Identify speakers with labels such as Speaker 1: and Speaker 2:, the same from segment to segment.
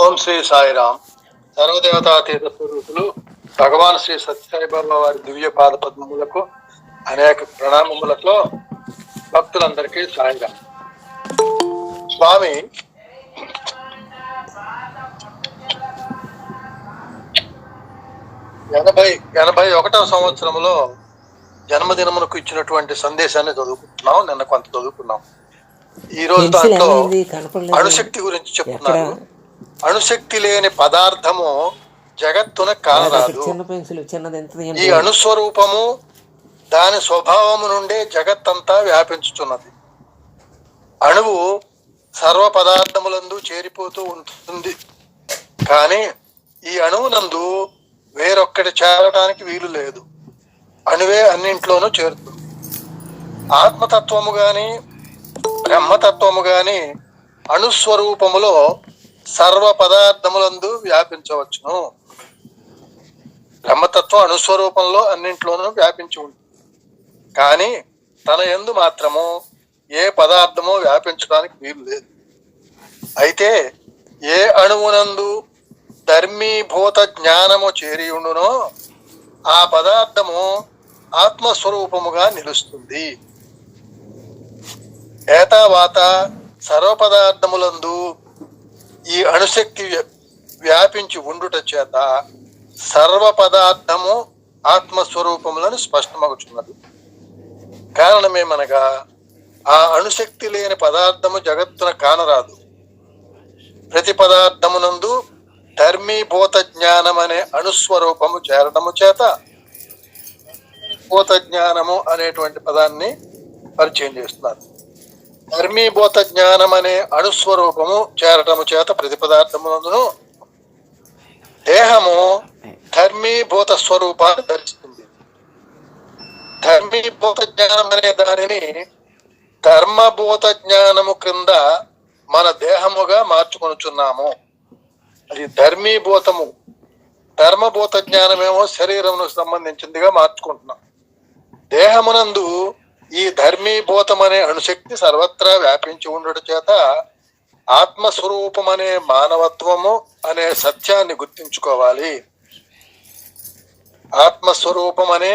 Speaker 1: ఓం శ్రీ సాయిరామ్. సర్వదేవతాతీత స్వరూపులు భగవాన్ శ్రీ సత్యసాయిబాబా వారి దివ్య పాద పద్మములకు అనేక ప్రణామములతో భక్తులందరికీ సాయిరామ్. స్వామి ఎనభై ఒకటవ సంవత్సరంలో జన్మదినమునకు ఇచ్చినటువంటి సందేశాన్ని చదువుకుంటున్నాం. నిన్న కొంత చదువుకున్నాం. ఈ రోజు దాంట్లో అణుశక్తి గురించి చెప్తున్నారు. అణుశక్తి లేని పదార్థము జగత్తున కానరాదు. ఈ అణుస్వరూపము దాని స్వభావము నుండే జగత్తంతా వ్యాపించుచున్నది. అణువు సర్వ పదార్థములందు చేరిపోతూ ఉంటుంది, కానీ ఈ అణువునందు వేరొక్కటి చేరటానికి వీలు లేదు. అణువే అన్నింట్లోనూ చేరుతుంది. ఆత్మతత్వము గాని బ్రహ్మతత్వము గాని అణుస్వరూపములో సర్వ పదార్థములందు వ్యాపించవచ్చును. బ్రహ్మతత్వం అణుస్వరూపంలో అన్నింట్లోనూ వ్యాపించి ఉంటుంది, కానీ తన యందు మాత్రము ఏ పదార్థము వ్యాపించడానికి వీలు లేదు. అయితే ఏ అణువునందు ధర్మీభూత జ్ఞానము చేరియుండునో ఆ పదార్థము ఆత్మస్వరూపముగా నిలుస్తుంది. ఏతావాత సర్వ పదార్థములందు ఈ అణుశక్తి వ్యాపించి ఉండుట చేత సర్వ పదార్థము ఆత్మస్వరూపములను స్పష్టమగుచున్నది. కారణమేమనగా ఆ అణుశక్తి లేని పదార్థము జగత్తున కానరాదు. ప్రతి పదార్థమునందు ధర్మీభూత జ్ఞానం అనే అణుస్వరూపము చేరటము చేత భూత జ్ఞానము అనేటువంటి పదాన్ని పరిచయం చేస్తున్నారు. ధర్మీభూత జ్ఞానం అనే అణుస్వరూపము చేరటము చేత ప్రతి పదార్థమునందును దేహము ధర్మీభూత స్వరూపాన్ని ధరిస్తుంది. ధర్మీభూత జ్ఞానం అనే దానిని ధర్మభూత జ్ఞానము క్రింద మన దేహముగా మార్చుకొనుచున్నాము. అది ధర్మీభూతము. ధర్మభూత జ్ఞానమేమో శరీరమునకు సంబంధించిందిగా మార్చుకుంటున్నాం. దేహమునందు ఈ ధర్మీభూతం అనే అణుశక్తి సర్వత్రా వ్యాపించి ఉండడం చేత ఆత్మస్వరూపం అనే మానవత్వము అనే సత్యాన్ని గుర్తించుకోవాలి. ఆత్మస్వరూపం అనే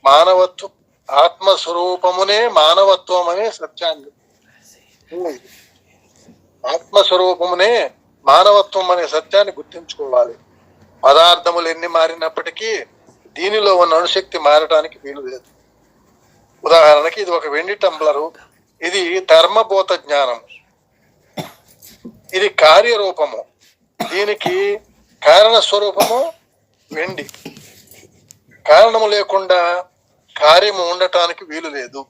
Speaker 1: మానవత్వం, ఆత్మస్వరూపమునే మానవత్వం అనే సత్యాన్ని, ఆత్మస్వరూపమునే మానవత్వం అనే సత్యాన్ని గుర్తించుకోవాలి. పదార్థములు ఎన్ని మారినప్పటికీ దీనిలో ఉన్న అణుశక్తి మారటానికి వీలు లేదు. ఉదాహరణకి ఇది ఒక వెండి టంబ్లరు. ఇది ధర్మభూత జ్ఞానం, ఇది కార్యరూపము. దీనికి కారణ స్వరూపము వెండి. కారణము లేకుండా కార్యము ఉండటానికి వీలు లేదు.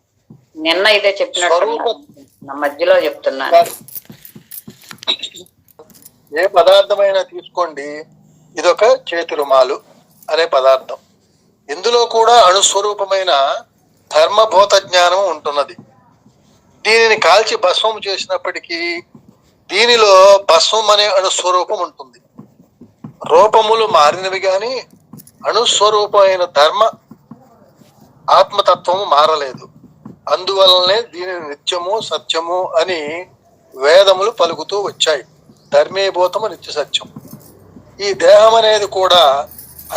Speaker 2: నిన్న ఇదే చెప్పినట్టు మధ్యలో చెప్తున్నా.
Speaker 1: ఏ పదార్థమైనా తీసుకోండి, ఇదొక చేతి రుమాలు అనే పదార్థం. ఇందులో కూడా అణుస్వరూపమైన ధర్మభూత జ్ఞానం ఉంటున్నది. దీనిని కాల్చి భస్మం చేసినప్పటికీ దీనిలో భస్మం అనే అణుస్వరూపం ఉంటుంది. రూపములు మారినవి గాని అణుస్వరూపమైన ధర్మ ఆత్మతత్వము మారలేదు. అందువలనే దీనిని నిత్యము సత్యము అని వేదములు పలుకుతూ వచ్చాయి. ధర్మీభూతము నిత్య సత్యం. ఈ దేహం అనేది కూడా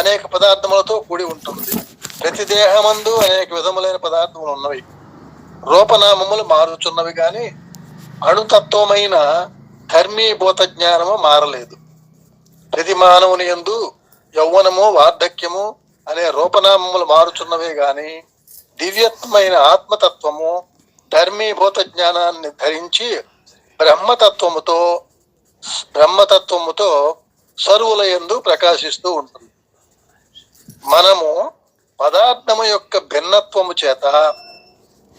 Speaker 1: అనేక పదార్థములతో కూడి ఉంటుంది. ప్రతి దేహమందు అనేక విధములైన పదార్థములు ఉన్నవి. రూపనామములు మారుచున్నవి కానీ అణుతత్వమైన ధర్మీభూత జ్ఞానము మారలేదు. ప్రతి మానవుని యందు యౌవనము వార్ధక్యము అనే రూపనామములు మారుచున్నవే గాని దివ్యత్వమైన ఆత్మతత్వము ధర్మీభూత జ్ఞానాన్ని ధరించి బ్రహ్మతత్వముతో సర్వుల యందు ప్రకాశిస్తూ ఉంటుంది. మనము పదార్థము యొక్క భిన్నత్వము చేత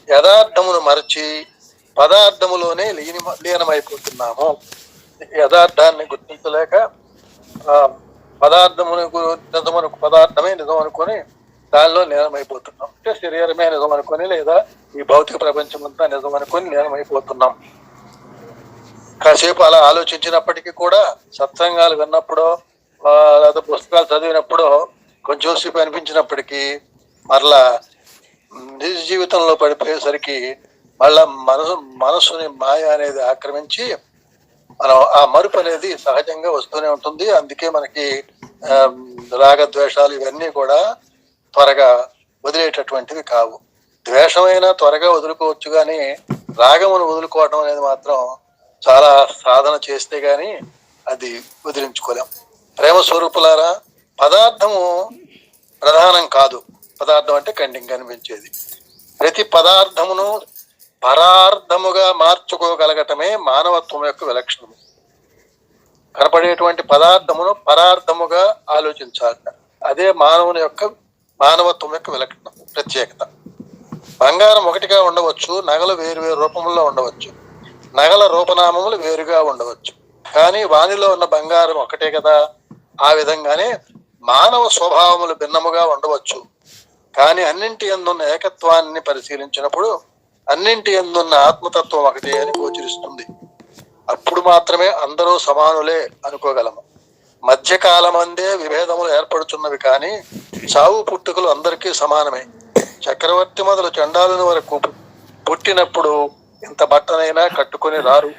Speaker 1: యథార్థమును మరచి పదార్థములోనే లీనమైపోతున్నాము. యథార్థాన్ని గుర్తించలేక పదార్థమే నిజం అనుకొని దానిలో లీనమైపోతున్నాం. అంటే శరీరమే నిజం అనుకొని, లేదా ఈ భౌతిక ప్రపంచం అంతా నిజం అనుకొని లీనమైపోతున్నాం. కాసేపు అలా ఆలోచించినప్పటికీ కూడా సత్సంగాలు విన్నప్పుడో లేదా పుస్తకాలు చదివినప్పుడో కొంచెం సేపు అనిపించినప్పటికీ మరలా నిజ జీవితంలో పడిపోయేసరికి మళ్ళా మనసుని మాయ అనేది ఆక్రమించి మనం ఆ మరుపు అనేది సహజంగా వస్తూనే ఉంటుంది. అందుకే మనకి రాగద్వేషాలు ఇవన్నీ కూడా త్వరగా వదిలేటటువంటివి కావు. ద్వేషమైనా త్వరగా వదులుకోవచ్చు, కానీ రాగమును వదులుకోవడం అనేది మాత్రం చాలా సాధన చేస్తే గాని అది వదిలించుకోలేం. ప్రేమ స్వరూపులారా, పదార్థము ప్రధానం కాదు. పదార్థం అంటే కంటికి కనిపించేది. ప్రతి పదార్థమును పరార్థముగా మార్చుకోగలగటమే మానవత్వం యొక్క విలక్షణము. కనపడేటువంటి పదార్థమును పరార్థముగా ఆలోచించాలట. అదే మానవత్వం యొక్క విలక్షణం, ప్రత్యేకత. బంగారం ఒకటిగా ఉండవచ్చు, నగలు వేరు వేరు రూపంలో ఉండవచ్చు, నగల రూపనామములు వేరుగా ఉండవచ్చు, కానీ వానిలో ఉన్న బంగారం ఒకటే కదా. ఆ విధంగానే మానవ స్వభావములు భిన్నముగా ఉండవచ్చు, కానీ అన్నింటి యందున్న ఏకత్వాన్ని పరిశీలించినప్పుడు అన్నింటి యందున్న ఆత్మతత్వం ఒకటే అని గోచరిస్తుంది. అప్పుడు మాత్రమే అందరూ సమానులే అనుకోగలము. మధ్యకాలమందే విభేదములు ఏర్పడుతున్నవి, కానీ చావు పుట్టుకలు అందరికీ సమానమే. చక్రవర్తి మొదలు చండాలుని వరకు పుట్టినప్పుడు ఇంత బట్టనైనా కట్టుకొని రారు.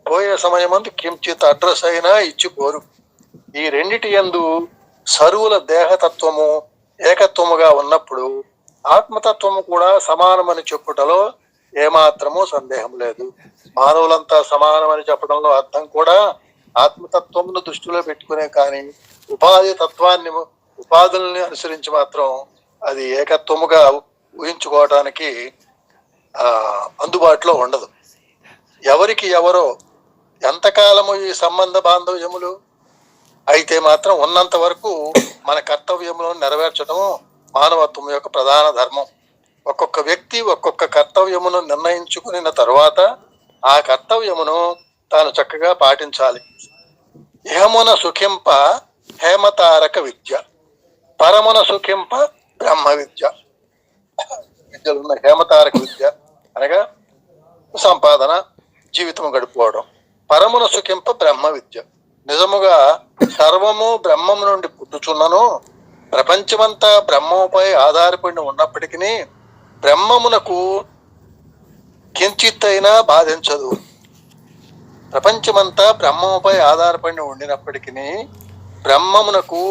Speaker 1: పోయే సమయమందు కించిత్ అడ్రస్ అయినా ఇచ్చిపోరు. ఈ రెండిటి యందు సరువుల దేహతత్వము ఏకత్వముగా ఉన్నప్పుడు ఆత్మతత్వము కూడా సమానమని చెప్పుటలో ఏమాత్రమూ సందేహం లేదు. మానవులంతా సమానమని చెప్పడంలో అర్థం కూడా ఆత్మతత్వమును దృష్టిలో పెట్టుకునే, కానీ ఉపాధుల్ని అనుసరించి మాత్రం అది ఏకత్వముగా ఊహించుకోవటానికి అందుబాటులో ఉండదు. ఎవరికి ఎవరో ఎంతకాలము ఈ సంబంధ బాంధవ్యములు అయితే మాత్రం ఉన్నంత వరకు మన కర్తవ్యములను నెరవేర్చడము మానవత్వం యొక్క ప్రధాన ధర్మం. ఒక్కొక్క వ్యక్తి ఒక్కొక్క కర్తవ్యమును నిర్ణయించుకున్న తరువాత ఆ కర్తవ్యమును తాను చక్కగా పాటించాలి. ఇహమున సుఖింప హేమతారక విద్య, పరమున సుఖింప బ్రహ్మ విద్య. విద్యలున్న హేమతారక విద్య అనగా సంపాదన, జీవితం గడుపుకోవడం. పరమున సుఖింప బ్రహ్మ విద్య. నిజముగా సర్వము బ్రహ్మము నుండి పుట్టుచున్నను, ప్రపంచమంతా బ్రహ్మముపై ఆధారపడి ఉన్నప్పటికీ బ్రహ్మమునకు కించిత్తైనా బాధించదు. ప్రపంచమంతా బ్రహ్మముపై ఆధారపడి ఉండినప్పటికీ బ్రహ్మమునకు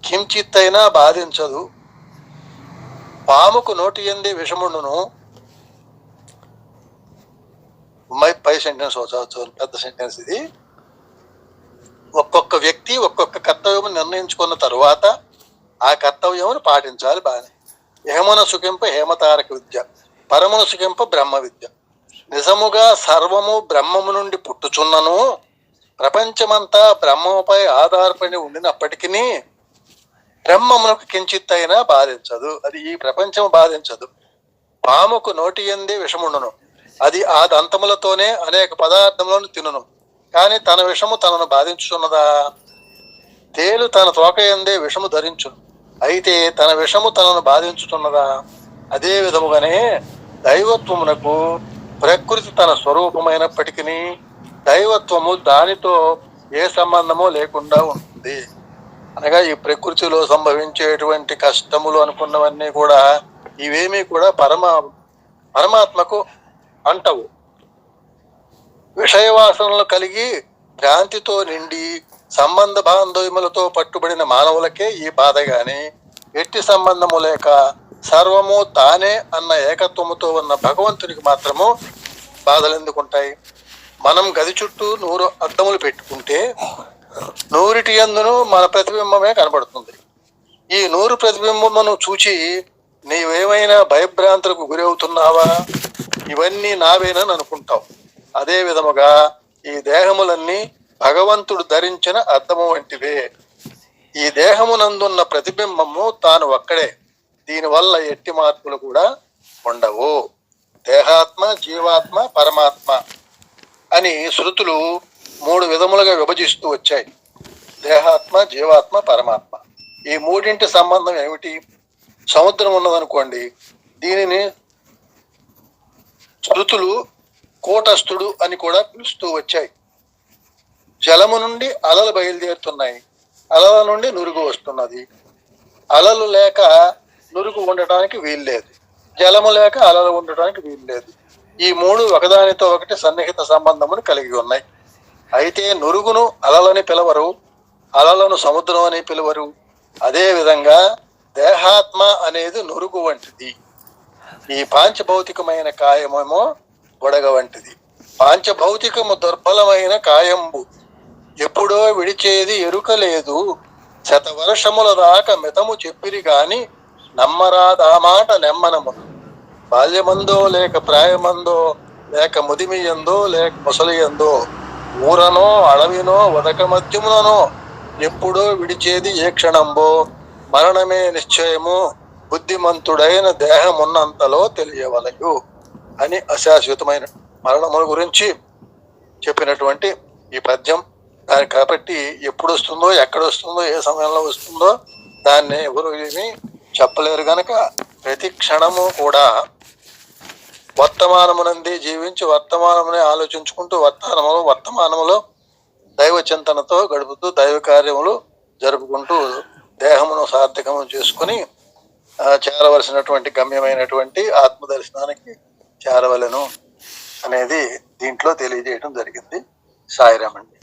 Speaker 1: కించిత్తైనా బాధించదు. పాముకు నోటి యందే విషముండును. పై సెంటెన్స్ పెద్ద సెంటెన్స్ ఇది. ఒక్కొక్క వ్యక్తి ఒక్కొక్క కర్తవ్యం నిర్ణయించుకున్న తరువాత ఆ కర్తవ్యమును పాటించాలి బాగా. హేమన సుఖింప హేమతారక విద్య, పరమున సుఖింప బ్రహ్మ విద్య. నిజముగా సర్వము బ్రహ్మము నుండి పుట్టుచున్నను, ప్రపంచమంతా బ్రహ్మముపై ఆధారపడి ఉండినప్పటికీ బ్రహ్మమునకు కించిత్తైనా బాధించదు. అది ఈ ప్రపంచము బాధించదు. పాముకు నోటి యందే విషముండును, అది ఆ దంతములతోనే అనేక పదార్థములను తినును, కానీ తన విషము తనను బాధించుచున్నదా? తేలు తన తోక యందే విషము ధరించును, అయితే తన విషము తనను బాధించుతున్నదా? అదే విధముగానే దైవత్వమునకు ప్రకృతి తన స్వరూపమైనప్పటికీ దైవత్వము దానితో ఏ సంబంధము లేకుండా ఉంటుంది. అనగా ఈ ప్రకృతిలో సంభవించేటువంటి కష్టములు అనుకున్నవన్నీ కూడా ఇవేమీ కూడా పరమాత్మకు అంటవు. విషయవాసనలు కలిగి భ్రాంతితో నిండి సంబంధ బాంధవ్యములతో పట్టుబడిన మానవులకే ఈ బాధ గాని, ఎట్టి సంబంధము లేక సర్వము తానే అన్న ఏకత్వముతో ఉన్న భగవంతునికి మాత్రము బాధలు ఎందుకుంటాయి? మనం గది చుట్టూ 100 అద్దములు పెట్టుకుంటే 100టి యందును మన ప్రతిబింబమే కనబడుతుంది. ఈ 100 ప్రతిబింబమును చూచి నీవేమైనా భయభ్రాంతులకు గురవుతున్నావా? ఇవన్నీ నావేనని అనుకుంటావు. అదే విధముగా ఈ దేహములన్నీ భగవంతుడు ధరించిన అద్దము వంటివే. ఈ దేహమునందున్న ప్రతిబింబము తాను ఒక్కడే. దీనివల్ల ఎట్టి మార్పులు కూడా ఉండవు. దేహాత్మ, జీవాత్మ, పరమాత్మ అని శృతులు 3 విధములుగా విభజిస్తూ వచ్చాయి. దేహాత్మ, జీవాత్మ, పరమాత్మ. ఈ మూడింటి సంబంధం ఏమిటి? సముద్రం ఉన్నదనుకోండి, దీనిని శృతులు కూటస్థుడు అని కూడా పిలుస్తూ వచ్చాయి. జలము నుండి అలలు బయలుదేరుతున్నాయి, అలల నుండి నురుగు వస్తున్నది. అలలు లేక నురుగు ఉండటానికి వీల్లేదు, జలము లేక అలలు ఉండటానికి వీల్లేదు. ఈ 3 ఒకదానితో ఒకటి సన్నిహిత సంబంధమును కలిగి ఉన్నాయి. అయితే నురుగును అలలని పిలవరు, అలలను సముద్రం అని పిలవరు. అదే విధంగా దేహాత్మ అనేది నురుగు వంటిది. ఈ పాంచభౌతికమైన కాయమేమో బుడగ వంటిది. పాంచభౌతికము దుర్బలమైన కాయంబు, ఎప్పుడో విడిచేది ఎరుక లేదు. శతవర్షముల దాకా మితము చెప్పిరి గాని నమ్మరాదా మాట నెమ్మనము. బాల్యమందో లేక ప్రాయమందో లేక ముదిమియందో లేక ముసలియందో, ఊరనో అడవినో ఉదక మధ్యముననో ఎప్పుడో విడిచేది ఏ క్షణంబో. మరణమే నిశ్చయము, బుద్ధిమంతుడైన దేహమున్నంతలో తెలియవలయు అని అశాశ్వతమైన మరణముల గురించి చెప్పినటువంటి ఈ పద్యం. దాని కాబట్టి ఎప్పుడు వస్తుందో, ఎక్కడ వస్తుందో, ఏ సమయంలో వస్తుందో దాన్ని ఎవరు ఏమీ చెప్పలేరు. గనక ప్రతి క్షణము కూడా వర్తమానమునందే జీవించి వర్తమానమునే ఆలోచించుకుంటూ వర్తమానములో దైవ చింతనతో గడుపుతూ దైవ కార్యములు జరుపుకుంటూ దేహమును సార్థకము చేసుకుని చేరవలసినటువంటి గమ్యమైనటువంటి ఆత్మదర్శనానికి చేరవలను అనేది దీంట్లో తెలియజేయడం జరిగింది. సాయిరామండి.